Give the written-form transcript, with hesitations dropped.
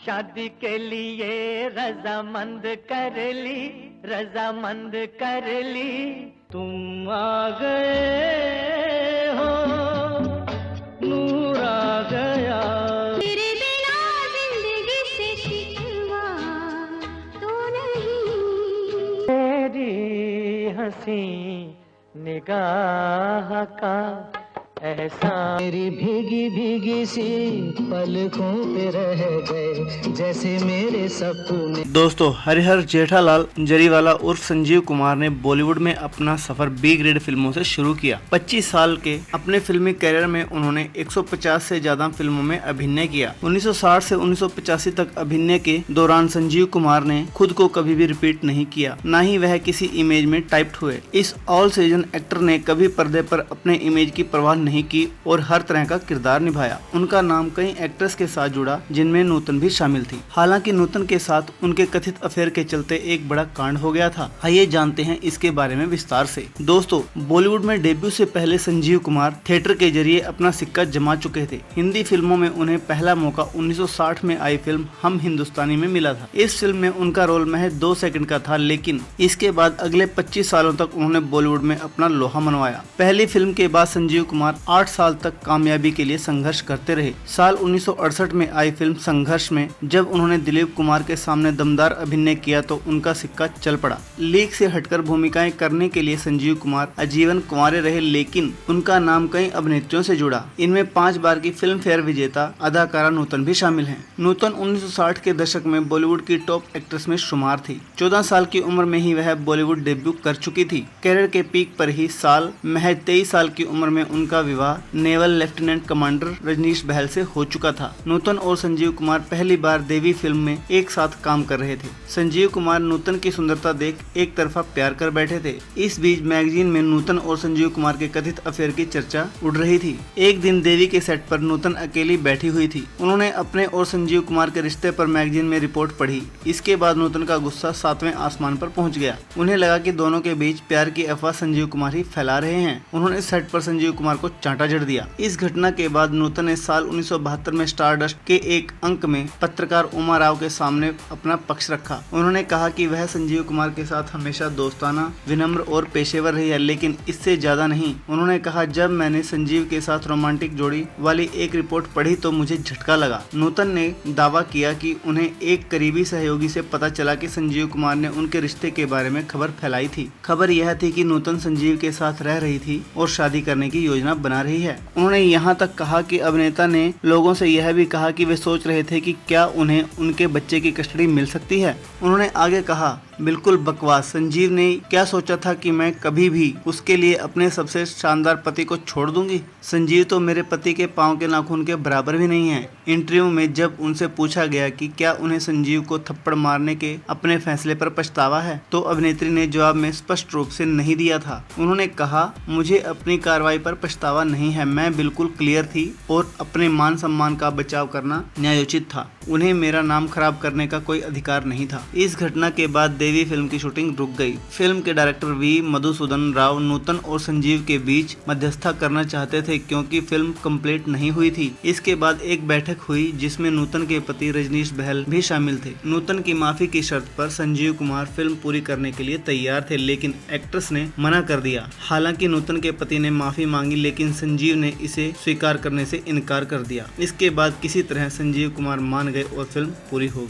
शादी के लिए रजामंद कर ली, तुम आ गए हो, नूर आ गया। तेरे बिना जिंदगी से शिकवा तो नहीं, तेरी हंसी निगाह का ऐसा, मेरी भीगी भीगी सी पलकों पे रह गए जैसे मेरे सपने। दोस्तों, हरिहर जेठालाल जरीवाला उर्फ संजीव कुमार ने बॉलीवुड में अपना सफर बी ग्रेड फिल्मों से शुरू किया। 25 साल के अपने फिल्मी करियर में उन्होंने 150 से ज्यादा फिल्मों में अभिनय किया। 1960 से 1985 तक अभिनय के दौरान संजीव कुमार ने खुद को कभी भी रिपीट नहीं किया, न ही वह किसी इमेज में टाइप्ड हुए। इस ऑल सीजन एक्टर ने कभी पर्दे पर अपने इमेज की परवाह नहीं की और हर तरह का किरदार निभाया। उनका नाम कई एक्ट्रेस के साथ जुड़ा, जिनमें नूतन भी शामिल थी। हालांकि नूतन के साथ उनके कथित अफेयर के चलते एक बड़ा कांड हो गया था। आइए जानते हैं इसके बारे में विस्तार से। दोस्तों, बॉलीवुड में डेब्यू से पहले संजीव कुमार थिएटर के जरिए अपना सिक्का जमा चुके थे। हिंदी फिल्मों में उन्हें पहला मौका 1960 में आई फिल्म हम हिंदुस्तानी में मिला था। इस फिल्म में उनका रोल महज 2 सेकंड का था, लेकिन इसके बाद अगले 25 सालों तक उन्होंने बॉलीवुड में अपना लोहा मनवाया। पहली फिल्म के बाद संजीव कुमार 8 साल तक कामयाबी के लिए संघर्ष करते रहे। साल 1968 में आई फिल्म संघर्ष में जब उन्होंने दिलीप कुमार के सामने दमदार अभिनय किया तो उनका सिक्का चल पड़ा। लीक से हटकर भूमिकाएं करने के लिए संजीव कुमार आजीवन कुंवारे रहे, लेकिन उनका नाम कई अभिनेत्रियों से जुड़ा। इनमें 5 बार की फिल्म फेयर विजेता अदाकारा नूतन भी शामिल हैं। नूतन 1960 के दशक में बॉलीवुड की टॉप एक्ट्रेस में शुमार थी। 14 साल की उम्र में ही वह बॉलीवुड डेब्यू कर चुकी थी। कैरियर के पीक पर ही साल महज 23 साल की उम्र में उनका विवाह नेवल लेफ्टिनेंट कमांडर रजनीश बहल से हो चुका था। नूतन और संजीव कुमार पहली बार देवी फिल्म में एक साथ काम कर रहे थे। संजीव कुमार नूतन की सुंदरता देख एक तरफा प्यार कर बैठे थे। इस बीच मैगजीन में नूतन और संजीव कुमार के कथित अफेयर की चर्चा उड़ रही थी। एक दिन देवी के सेट पर नूतन अकेली बैठी हुई थी। उन्होंने अपने और संजीव कुमार के रिश्ते पर मैगजीन में रिपोर्ट पढ़ी। इसके बाद नूतन का गुस्सा 7वें आसमान पर पहुंच गया। उन्हें लगा कि दोनों के बीच प्यार की अफवाह संजीव कुमार ही फैला रहे हैं। उन्होंने सेट पर संजीव कुमार को चांटा जड़ दिया। इस घटना के बाद नूतन ने साल 1972 में स्टारडस्ट के एक अंक में पत्रकार उमा राव के सामने अपना पक्ष रखा। उन्होंने कहा कि वह संजीव कुमार के साथ हमेशा दोस्ताना, विनम्र और पेशेवर रही है, लेकिन इससे ज्यादा नहीं। उन्होंने कहा, जब मैंने संजीव के साथ रोमांटिक जोड़ी वाली एक रिपोर्ट पढ़ी तो मुझे झटका लगा। नूतन ने दावा किया कि उन्हें एक करीबी सहयोगी से पता चला कि संजीव कुमार ने उनके रिश्ते के बारे में खबर फैलाई थी। खबर यह थी कि नूतन संजीव के साथ रह रही थी और शादी करने की योजना बना रही है। उन्होंने यहाँ तक कहा कि अभिनेता ने लोगों से यह भी कहा कि वे सोच रहे थे कि क्या उन्हें उनके बच्चे की कस्टडी मिल सकती है। उन्होंने आगे कहा, बिल्कुल बकवास। संजीव ने क्या सोचा था कि मैं कभी भी उसके लिए अपने सबसे शानदार पति को छोड़ दूंगी। संजीव तो मेरे पति के पांव के नाखून के बराबर भी नहीं है। इंटरव्यू में जब उनसे पूछा गया कि क्या उन्हें संजीव को थप्पड़ मारने के अपने फैसले पर पछतावा है, तो अभिनेत्री ने जवाब में स्पष्ट रूप से नहीं दिया था। उन्होंने कहा, मुझे अपनी कार्रवाई पर पछतावा नहीं है। मैं बिल्कुल क्लियर थी और अपने मान सम्मान का बचाव करना न्यायोचित था। उन्हें मेरा नाम खराब करने का कोई अधिकार नहीं था। इस घटना के बाद देवी फिल्म की शूटिंग रुक गई। फिल्म के डायरेक्टर वी मधुसूदन राव नूतन और संजीव के बीच मध्यस्थता करना चाहते थे, क्योंकि फिल्म कंप्लीट नहीं हुई थी। इसके बाद एक बैठक हुई जिसमें नूतन के पति रजनीश बहल भी शामिल थे। नूतन की माफी की शर्त पर संजीव कुमार फिल्म पूरी करने के लिए तैयार थे, लेकिन एक्ट्रेस ने मना कर दिया। हालांकि नूतन के पति ने माफी मांगी, लेकिन संजीव ने इसे स्वीकार करने से इनकार कर दिया। इसके बाद किसी तरह संजीव कुमार मान गए और फिल्म पूरी हो गई।